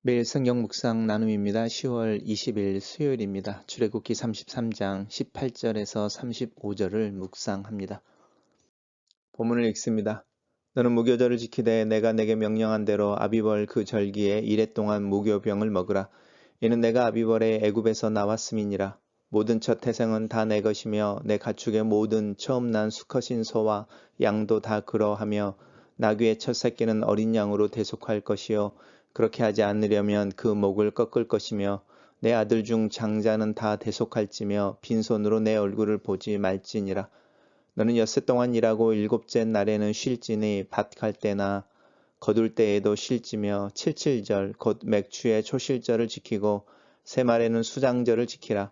매일 성경 묵상 나눔입니다. 10월 20일 수요일입니다. 출애굽기 33장 18절에서 35절을 묵상합니다. 본문을 읽습니다. 너는 무교절을 지키되 내가 내게 명령한 대로 아비벌 그 절기에 이레 동안 무교병을 먹으라. 이는 내가 아비벌에 애굽에서 나왔음이니라. 모든 첫 태생은 다 내 것이며 내 가축의 모든 처음 난 수컷인 소와 양도 다 그러하며 나귀의 첫 새끼는 어린 양으로 대속할 것이요 그렇게 하지 않으려면 그 목을 꺾을 것이며 내 아들 중 장자는 다 대속할지며 빈손으로 내 얼굴을 보지 말지니라. 너는 엿새 동안 일하고 일곱째 날에는 쉴지니 밭 갈 때나 거둘 때에도 쉴지며 칠칠절 곧 맥추의 초실절을 지키고 새말에는 수장절을 지키라.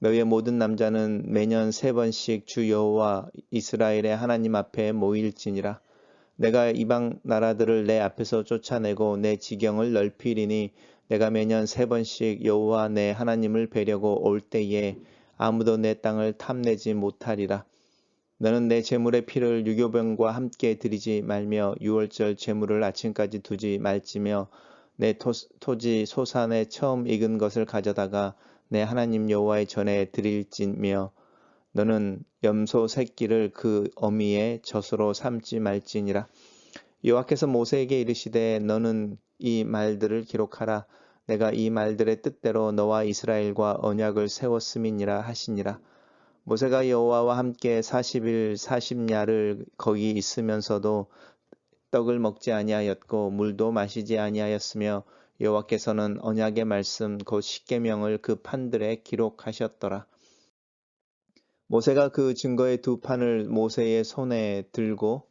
너희의 모든 남자는 매년 3번씩 주 여호와 이스라엘의 하나님 앞에 모일지니라. 내가 이방 나라들을 내 앞에서 쫓아내고 내 지경을 넓히리니 내가 매년 3번씩 여호와 내 하나님을 뵈려고 올 때에 아무도 내 땅을 탐내지 못하리라. 너는 내 제물의 피를 유교병과 함께 드리지 말며 유월절 제물을 아침까지 두지 말지며 내 토지 소산에 처음 익은 것을 가져다가 내 하나님 여호와의 전에 드릴지며 너는 염소 새끼를 그 어미의 젖으로 삼지 말지니라. 여호와께서 모세에게 이르시되 너는 이 말들을 기록하라. 내가 이 말들의 뜻대로 너와 이스라엘과 언약을 세웠음이니라 하시니라. 모세가 여호와와 함께 40일 40야를 거기 있으면서도 떡을 먹지 아니하였고 물도 마시지 아니하였으며 여호와께서는 언약의 말씀 곧 십계명을 그 판들에 기록하셨더라. 모세가 그 증거의 두 판을 모세의 손에 들고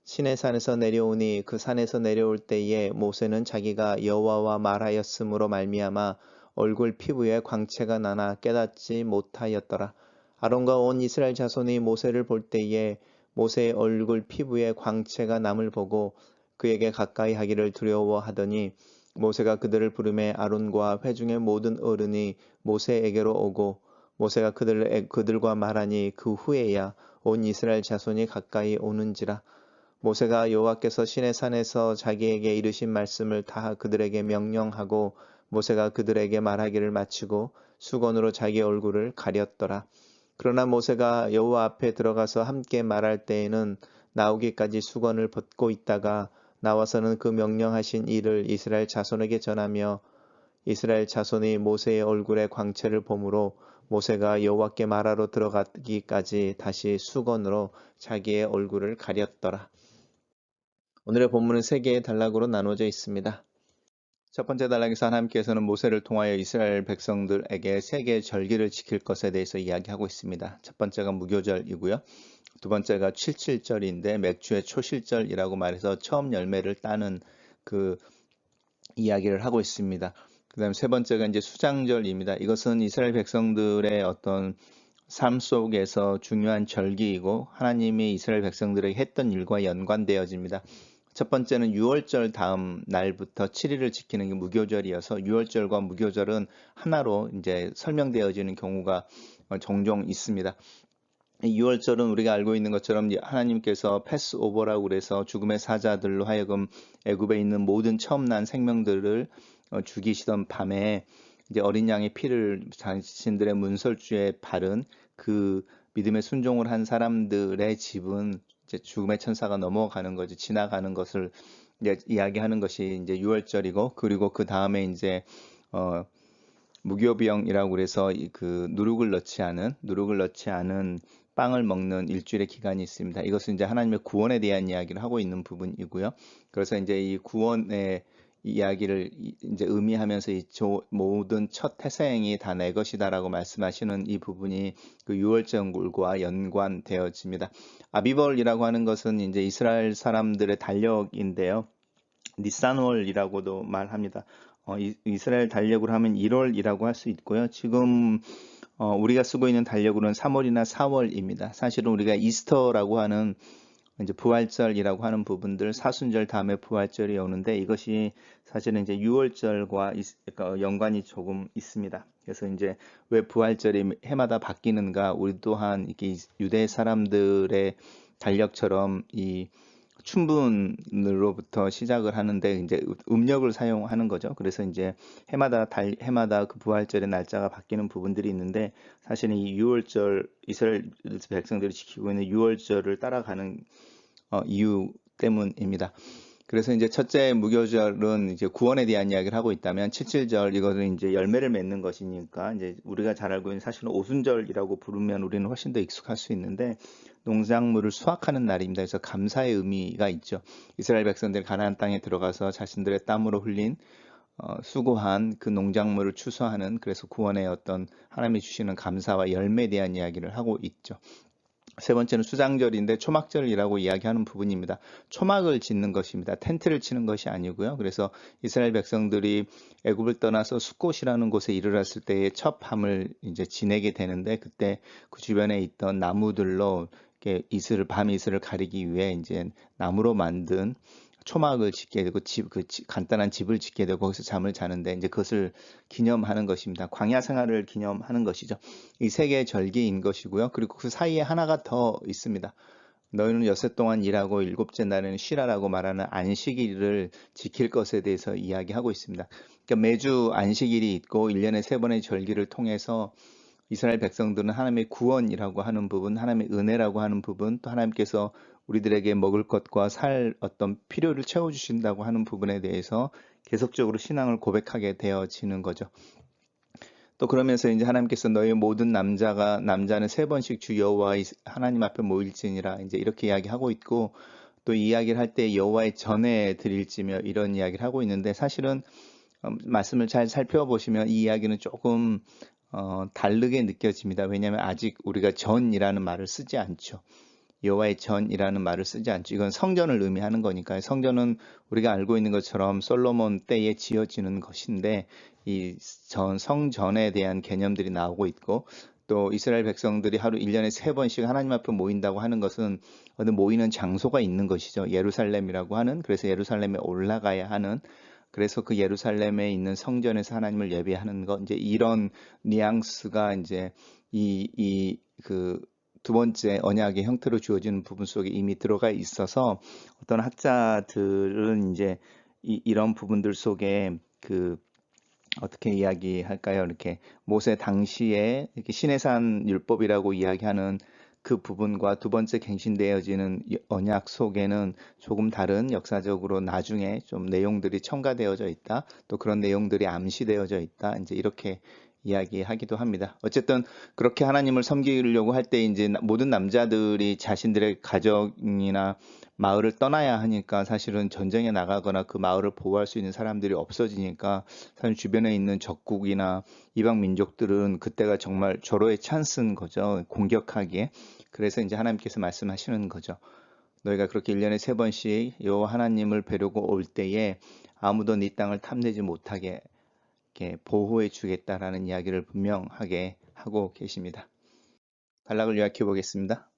시내산에서 내려오니 그 산에서 내려올 때에 모세는 자기가 여호와와 말하였으므로 말미암아 얼굴 피부에 광채가 나나 깨닫지 못하였더라. 아론과 온 이스라엘 자손이 모세를 볼 때에 모세의 얼굴 피부에 광채가 남을 보고 그에게 가까이 하기를 두려워하더니 모세가 그들을 부르매 아론과 회중의 모든 어른이 모세에게로 오고 모세가 그들과 말하니 그 후에야 온 이스라엘 자손이 가까이 오는지라. 모세가 여호와께서 시내산에서 자기에게 이르신 말씀을 다 그들에게 명령하고 모세가 그들에게 말하기를 마치고 수건으로 자기 얼굴을 가렸더라. 그러나 모세가 여호와 앞에 들어가서 함께 말할 때에는 나오기까지 수건을 벗고 있다가 나와서는 그 명령하신 일을 이스라엘 자손에게 전하며 이스라엘 자손이 모세의 얼굴에 광채를 보므로 모세가 여호와께 말하러 들어가기까지 다시 수건으로 자기의 얼굴을 가렸더라. 오늘의 본문은 세 개의 단락으로 나누어져 있습니다. 첫 번째 단락에서 하나님께서는 모세를 통하여 이스라엘 백성들에게 세 개의 절기를 지킬 것에 대해서 이야기하고 있습니다. 첫 번째가 무교절이고요. 두 번째가 칠칠절인데 맥주의 초실절이라고 말해서 처음 열매를 따는 그 이야기를 하고 있습니다. 그 다음에 세 번째가 이제 수장절입니다. 이것은 이스라엘 백성들의 어떤 삶 속에서 중요한 절기이고 하나님이 이스라엘 백성들에게 했던 일과 연관되어집니다. 첫 번째는 유월절 다음 날부터 7일을 지키는 게 무교절이어서 유월절과 무교절은 하나로 이제 설명되어지는 경우가 종종 있습니다. 유월절은 우리가 알고 있는 것처럼 하나님께서 패스오버라고 그래서 죽음의 사자들로 하여금 애굽에 있는 모든 처음 난 생명들을 죽이시던 밤에 이제 어린 양의 피를 자신들의 문설주에 바른 그 믿음의 순종을 한 사람들의 집은 이제 죽음의 천사가 넘어가는 거지 지나가는 것을 이제 이야기하는 것이 이제 유월절이고 그리고 그 다음에 이제 무교병이라고 그래서 그 누룩을 넣지 않은 빵을 먹는 일주일의 기간이 있습니다. 이것은 이제 하나님의 구원에 대한 이야기를 하고 있는 부분이고요. 그래서 이제 이 구원의 이야기를 이제 의미하면서 이 모든 첫 태생이 다 내 것이다라고 말씀하시는 이 부분이 그 유월절과 연관되어집니다. 아비벌이라고 하는 것은 이제 이스라엘 사람들의 달력인데요. 니산월이라고도 말합니다. 이스라엘 달력으로 하면 1월이라고 할 수 있고요. 지금 우리가 쓰고 있는 달력으로는 3월이나 4월입니다. 사실은 우리가 이스터라고 하는 이제 부활절이라고 하는 부분들 사순절 다음에 부활절이 오는데 이것이 사실은 이제 6월절과 연관이 조금 있습니다. 그래서 이제 왜 부활절이 해마다 바뀌는가? 우리 또한 이렇게 유대 사람들의 달력처럼 이 춘분으로부터 시작을 하는데 이제 음력을 사용하는 거죠. 그래서 이제 해마다 그 부활절의 날짜가 바뀌는 부분들이 있는데 사실은 이 유월절 이스라엘 백성들이 지키고 있는 유월절을 따라가는 이유 때문입니다. 그래서 이제 첫째 무교절은 이제 구원에 대한 이야기를 하고 있다면 칠칠절 이거는 이제 열매를 맺는 것이니까 이제 우리가 잘 알고 있는 사실은 오순절이라고 부르면 우리는 훨씬 더 익숙할 수 있는데 농작물을 수확하는 날입니다. 그래서 감사의 의미가 있죠. 이스라엘 백성들이 가나안 땅에 들어가서 자신들의 땀으로 흘린 수고한 그 농작물을 추수하는 그래서 구원의 어떤 하나님이 주시는 감사와 열매에 대한 이야기를 하고 있죠. 세 번째는 수장절인데 초막절이라고 이야기하는 부분입니다. 초막을 짓는 것입니다. 텐트를 치는 것이 아니고요. 그래서 이스라엘 백성들이 애굽을 떠나서 숫곳이라는 곳에 이르렀을 때에 첫 밤을 이제 지내게 되는데 그때 그 주변에 있던 나무들로 이렇게 밤 이슬을 가리기 위해 이제 나무로 만든 초막을 짓게 되고 간단한 집을 짓게 되고 거기서 잠을 자는데 이제 그것을 기념하는 것입니다. 광야 생활을 기념하는 것이죠. 이 세 개의 절기인 것이고요. 그리고 그 사이에 하나가 더 있습니다. 너희는 엿새 동안 일하고 일곱째 날에는 쉬라라고 말하는 안식일을 지킬 것에 대해서 이야기하고 있습니다. 그러니까 매주 안식일이 있고 1년에 3번의 절기를 통해서 이스라엘 백성들은 하나님의 구원이라고 하는 부분, 하나님의 은혜라고 하는 부분, 또 하나님께서 우리들에게 먹을 것과 살 어떤 필요를 채워주신다고 하는 부분에 대해서 계속적으로 신앙을 고백하게 되어지는 거죠. 또 그러면서 이제 하나님께서 너희 모든 남자는 3번씩 주 여호와 하나님 앞에 모일지니라 이제 이렇게 이야기하고 있고 또 이야기를 할 때 여호와의 전에 드릴지며 이런 이야기를 하고 있는데 사실은 말씀을 잘 살펴보시면 이 이야기는 조금 다르게 느껴집니다. 왜냐하면 아직 우리가 전이라는 말을 쓰지 않죠. 여호와의 전이라는 말을 쓰지 않죠. 이건 성전을 의미하는 거니까요. 성전은 우리가 알고 있는 것처럼 솔로몬 때에 지어지는 것인데 이 성전에 대한 개념들이 나오고 있고 또 이스라엘 백성들이 하루 1년에 3번씩 하나님 앞에 모인다고 하는 것은 어느 모이는 장소가 있는 것이죠. 예루살렘이라고 하는 그래서 예루살렘에 올라가야 하는 그래서 그 예루살렘에 있는 성전에서 하나님을 예배하는 것, 이제 이런 뉘앙스가 이제 그 두 번째 언약의 형태로 주어지는 부분 속에 이미 들어가 있어서 어떤 학자들은 이제 이런 부분들 속에 어떻게 이야기할까요? 이렇게 모세 당시에 이렇게 시내산 율법이라고 이야기하는 그 부분과 두 번째 갱신되어지는 언약 속에는 조금 다른 역사적으로 나중에 좀 내용들이 첨가되어져 있다. 또 그런 내용들이 암시되어져 있다. 이제 이렇게 이야기하기도 합니다. 어쨌든 그렇게 하나님을 섬기려고 할 때 이제 모든 남자들이 자신들의 가정이나 마을을 떠나야 하니까 사실은 전쟁에 나가거나 그 마을을 보호할 수 있는 사람들이 없어지니까 사실 주변에 있는 적국이나 이방 민족들은 그때가 정말 절호의 찬스인 거죠. 공격하기에. 그래서 이제 하나님께서 말씀하시는 거죠. 너희가 그렇게 1년에 3번씩 여호와 하나님을 뵈려고 올 때에 아무도 네 땅을 탐내지 못하게 이렇게 보호해 주겠다라는 이야기를 분명하게 하고 계십니다. 단락을 요약해 보겠습니다.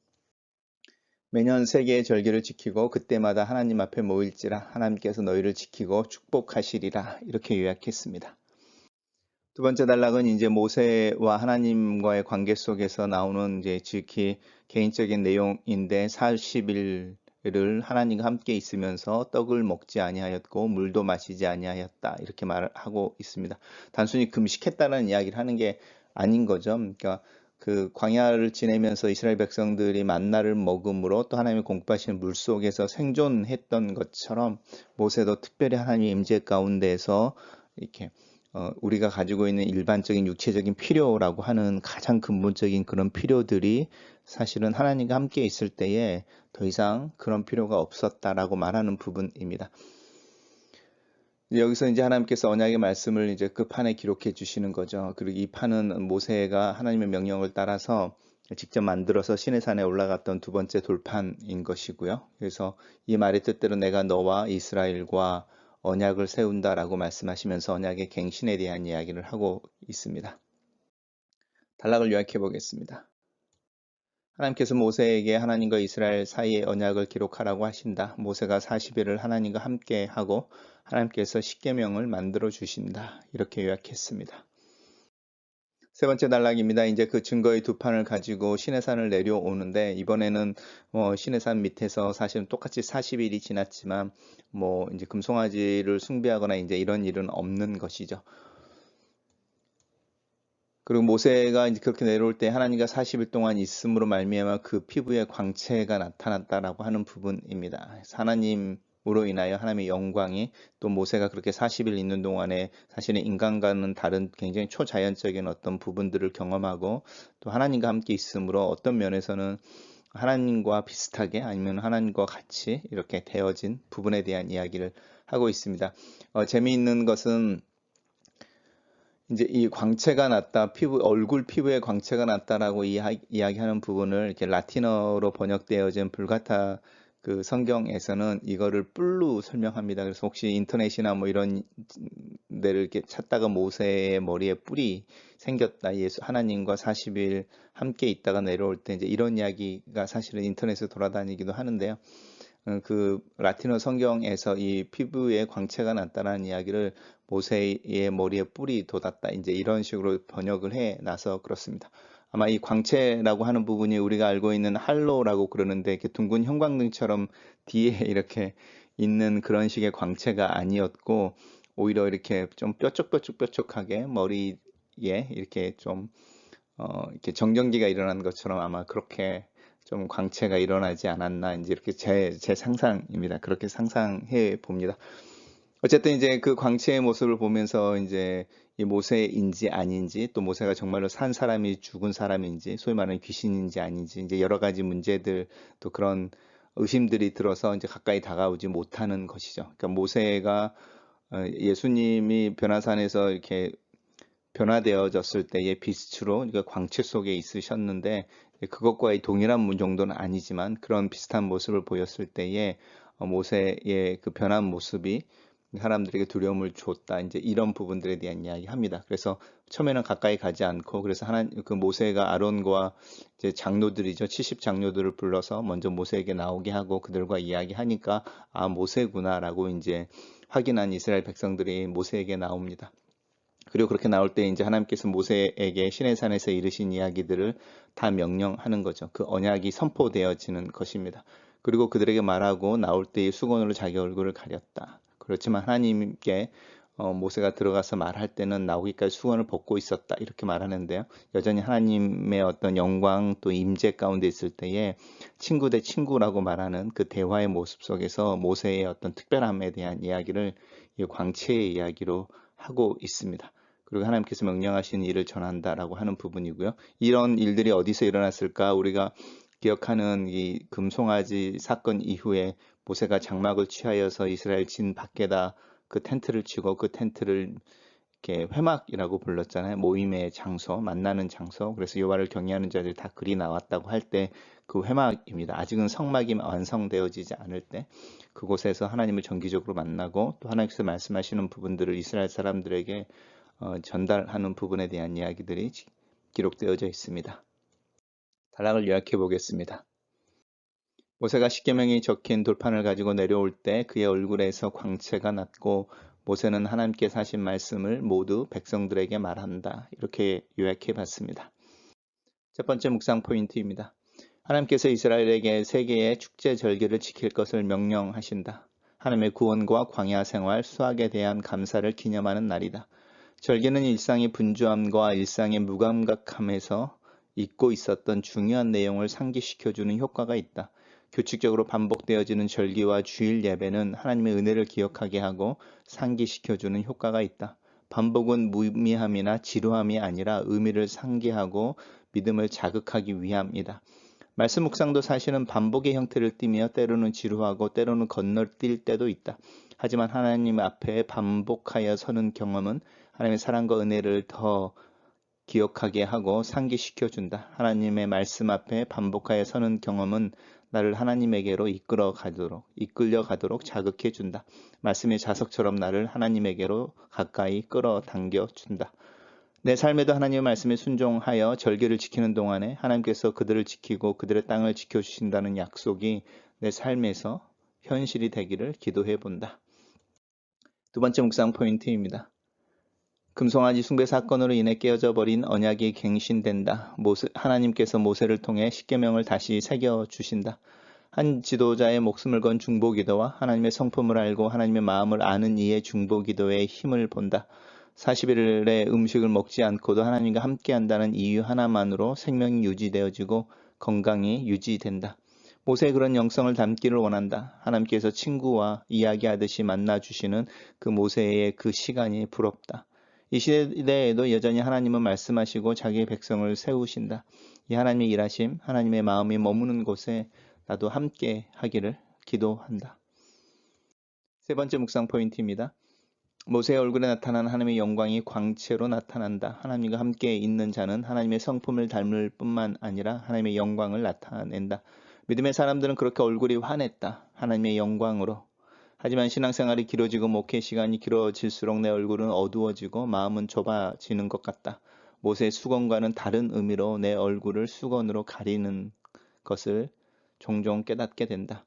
매년 세 개의 절기를 지키고 그때마다 하나님 앞에 모일지라 하나님께서 너희를 지키고 축복하시리라 이렇게 요약했습니다. 두 번째 단락은 이제 모세와 하나님과의 관계 속에서 나오는 이제 지극히 개인적인 내용인데 40일을 하나님과 함께 있으면서 떡을 먹지 아니하였고 물도 마시지 아니하였다 이렇게 말하고 있습니다. 단순히 금식했다는 이야기를 하는 게 아닌 거죠. 그러니까 그 광야를 지내면서 이스라엘 백성들이 만나를 먹음으로 또 하나님의 공급하시는 물 속에서 생존했던 것처럼 모세도 특별히 하나님의 임재 가운데서 이렇게 우리가 가지고 있는 일반적인 육체적인 필요라고 하는 가장 근본적인 그런 필요들이 사실은 하나님과 함께 있을 때에 더 이상 그런 필요가 없었다라고 말하는 부분입니다. 여기서 이제 하나님께서 언약의 말씀을 이제 그 판에 기록해 주시는 거죠. 그리고 이 판은 모세가 하나님의 명령을 따라서 직접 만들어서 시내산에 올라갔던 두 번째 돌판인 것이고요. 그래서 이 말의 뜻대로 내가 너와 이스라엘과 언약을 세운다라고 말씀하시면서 언약의 갱신에 대한 이야기를 하고 있습니다. 단락을 요약해 보겠습니다. 하나님께서 모세에게 하나님과 이스라엘 사이의 언약을 기록하라고 하신다. 모세가 40일을 하나님과 함께 하고 하나님께서 십계명을 만들어 주신다. 이렇게 요약했습니다. 세 번째 단락입니다. 이제 그 증거의 두 판을 가지고 시내산을 내려오는데 이번에는 시내산 밑에서 사실은 똑같이 40일이 지났지만 뭐 이제 금송아지를 숭배하거나 이제 이런 일은 없는 것이죠. 그리고 모세가 이제 그렇게 내려올 때 하나님과 40일 동안 있음으로 말미암아 그 피부에 광채가 나타났다라고 하는 부분입니다. 하나님으로 인하여 하나님의 영광이 또 모세가 그렇게 40일 있는 동안에 사실은 인간과는 다른 굉장히 초자연적인 어떤 부분들을 경험하고 또 하나님과 함께 있음으로 어떤 면에서는 하나님과 비슷하게 아니면 하나님과 같이 이렇게 되어진 부분에 대한 이야기를 하고 있습니다. 재미있는 것은 이제 이 광채가 났다, 얼굴 피부에 광채가 났다라고 이야기하는 부분을 이렇게 라틴어로 번역되어진 불가타 그 성경에서는 이거를 뿔로 설명합니다. 그래서 혹시 인터넷이나 뭐 이런 데를 이렇게 찾다가 모세의 머리에 뿔이 생겼다, 예수 하나님과 40일 함께 있다가 내려올 때 이제 이런 이야기가 사실은 인터넷에 돌아다니기도 하는데요. 그 라틴어 성경에서 이 피부에 광채가 났다는 이야기를 모세의 머리에 뿔이 돋았다, 이제 이런 식으로 번역을 해 놔서 그렇습니다. 아마 이 광채라고 하는 부분이 우리가 알고 있는 할로라고 그러는데 이렇게 둥근 형광등처럼 뒤에 이렇게 있는 그런 식의 광채가 아니었고 오히려 이렇게 좀 뾰족하게 머리에 이렇게 좀 이렇게 정전기가 일어난 것처럼 아마 그렇게 좀 광채가 일어나지 않았나, 이제 이렇게 제 상상입니다. 그렇게 상상해 봅니다. 어쨌든 이제 그 광채의 모습을 보면서 이제 이 모세인지 아닌지, 또 모세가 정말로 산 사람이 죽은 사람인지, 소위 말하는 귀신인지 아닌지, 이제 여러 가지 문제들, 또 그런 의심들이 들어서 이제 가까이 다가오지 못하는 것이죠. 그러니까 모세가 예수님이 변화산에서 이렇게 변화되어졌을 때의 빛으로, 그러니까 광채 속에 있으셨는데 그것과의 동일한 정도는 아니지만 그런 비슷한 모습을 보였을 때에 모세의 그 변한 모습이 사람들에게 두려움을 줬다, 이제 이런 부분들에 대한 이야기합니다. 그래서 처음에는 가까이 가지 않고, 그래서 그 모세가 아론과 이제 장로들이죠, 70 장로들을 불러서 먼저 모세에게 나오게 하고 그들과 이야기하니까 아, 모세구나라고 이제 확인한 이스라엘 백성들이 모세에게 나옵니다. 그리고 그렇게 나올 때 이제 하나님께서 모세에게 시내산에서 이르신 이야기들을 다 명령하는 거죠. 그 언약이 선포되어지는 것입니다. 그리고 그들에게 말하고 나올 때의 수건으로 자기 얼굴을 가렸다. 그렇지만 하나님께 모세가 들어가서 말할 때는 나오기까지 수건을 벗고 있었다, 이렇게 말하는데요. 여전히 하나님의 어떤 영광 또 임재 가운데 있을 때에 친구 대 친구라고 말하는 그 대화의 모습 속에서 모세의 어떤 특별함에 대한 이야기를 이 광채의 이야기로 하고 있습니다. 그리고 하나님께서 명령하신 일을 전한다라고 하는 부분이고요. 이런 일들이 어디서 일어났을까? 우리가 기억하는 이 금송아지 사건 이후에 모세가 장막을 취하여서 이스라엘 진 밖에다 그 텐트를 치고 그 텐트를 이렇게 회막이라고 불렀잖아요. 모임의 장소, 만나는 장소. 그래서 여호와를 경외하는 자들이 다 그리 나왔다고 할 때 그 회막입니다. 아직은 성막이 완성되어지지 않을 때 그곳에서 하나님을 정기적으로 만나고 또 하나님께서 말씀하시는 부분들을 이스라엘 사람들에게 전달하는 부분에 대한 이야기들이 기록되어져 있습니다. 단락을 요약해 보겠습니다. 모세가 십계명이 적힌 돌판을 가지고 내려올 때 그의 얼굴에서 광채가 났고 모세는 하나님께서 하신 말씀을 모두 백성들에게 말한다, 이렇게 요약해 봤습니다. 첫 번째 묵상 포인트입니다. 하나님께서 이스라엘에게 세 개의 축제 절기를 지킬 것을 명령하신다. 하나님의 구원과 광야 생활, 수학에 대한 감사를 기념하는 날이다. 절기는 일상의 분주함과 일상의 무감각함에서 잊고 있었던 중요한 내용을 상기시켜주는 효과가 있다. 규칙적으로 반복되어지는 절기와 주일 예배는 하나님의 은혜를 기억하게 하고 상기시켜주는 효과가 있다. 반복은 무의미함이나 지루함이 아니라 의미를 상기하고 믿음을 자극하기 위함이다. 말씀 묵상도 사실은 반복의 형태를 띠며 때로는 지루하고 때로는 건너뛸 때도 있다. 하지만 하나님 앞에 반복하여 서는 경험은 하나님의 사랑과 은혜를 더 기억하게 하고 상기시켜준다. 하나님의 말씀 앞에 반복하여 서는 경험은 나를 하나님에게로 이끌려 가도록 자극해준다. 말씀의 자석처럼 나를 하나님에게로 가까이 끌어당겨 준다. 내 삶에도 하나님의 말씀에 순종하여 절기를 지키는 동안에 하나님께서 그들을 지키고 그들의 땅을 지켜주신다는 약속이 내 삶에서 현실이 되기를 기도해 본다. 두 번째 묵상 포인트입니다. 금송아지 숭배 사건으로 인해 깨어져 버린 언약이 갱신된다. 하나님께서 모세를 통해 십계명을 다시 새겨 주신다. 한 지도자의 목숨을 건 중보기도와 하나님의 성품을 알고 하나님의 마음을 아는 이의 중보기도의 힘을 본다. 40일의 음식을 먹지 않고도 하나님과 함께한다는 이유 하나만으로 생명이 유지되어지고 건강이 유지된다. 모세의 그런 영성을 담기를 원한다. 하나님께서 친구와 이야기하듯이 만나주시는 그 모세의 그 시간이 부럽다. 이 시대에도 여전히 하나님은 말씀하시고 자기의 백성을 세우신다. 이 하나님의 일하심, 하나님의 마음이 머무는 곳에 나도 함께 하기를 기도한다. 세 번째 묵상 포인트입니다. 모세의 얼굴에 나타난 하나님의 영광이 광채로 나타난다. 하나님과 함께 있는 자는 하나님의 성품을 닮을 뿐만 아니라 하나님의 영광을 나타낸다. 믿음의 사람들은 그렇게 얼굴이 환했다. 하나님의 영광으로. 하지만 신앙생활이 길어지고 목회 시간이 길어질수록 내 얼굴은 어두워지고 마음은 좁아지는 것 같다. 모세의 수건과는 다른 의미로 내 얼굴을 수건으로 가리는 것을 종종 깨닫게 된다.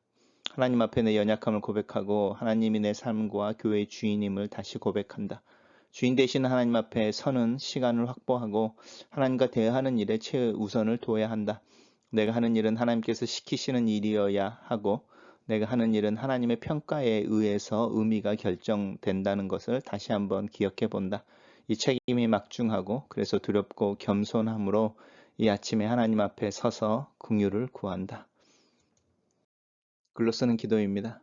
하나님 앞에 내 연약함을 고백하고 하나님이 내 삶과 교회의 주인임을 다시 고백한다. 주인 되신 하나님 앞에 서는 시간을 확보하고 하나님과 대화하는 일에 최우선을 둬야 한다. 내가 하는 일은 하나님께서 시키시는 일이어야 하고 내가 하는 일은 하나님의 평가에 의해서 의미가 결정된다는 것을 다시 한번 기억해 본다. 이 책임이 막중하고 그래서 두렵고 겸손함으로 이 아침에 하나님 앞에 서서 긍휼을 구한다. 글로 쓰는 기도입니다.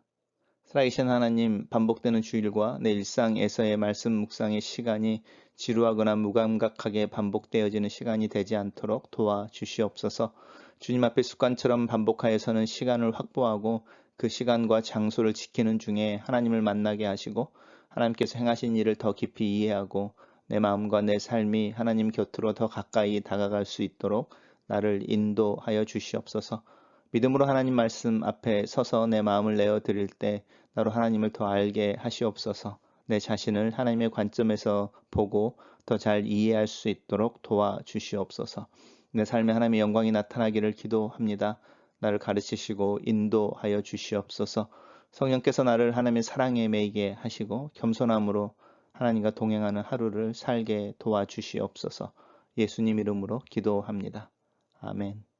살아계신 하나님, 반복되는 주일과 내 일상에서의 말씀 묵상의 시간이 지루하거나 무감각하게 반복되어지는 시간이 되지 않도록 도와주시옵소서. 주님 앞에 습관처럼 반복하여서는 시간을 확보하고 그 시간과 장소를 지키는 중에 하나님을 만나게 하시고 하나님께서 행하신 일을 더 깊이 이해하고 내 마음과 내 삶이 하나님 곁으로 더 가까이 다가갈 수 있도록 나를 인도하여 주시옵소서. 믿음으로 하나님 말씀 앞에 서서 내 마음을 내어 드릴 때 나로 하나님을 더 알게 하시옵소서. 내 자신을 하나님의 관점에서 보고 더 잘 이해할 수 있도록 도와주시옵소서. 내 삶에 하나님의 영광이 나타나기를 기도합니다. 나를 가르치시고 인도하여 주시옵소서. 성령께서 나를 하나님의 사랑에 매이게 하시고 겸손함으로 하나님과 동행하는 하루를 살게 도와주시옵소서. 예수님 이름으로 기도합니다. 아멘.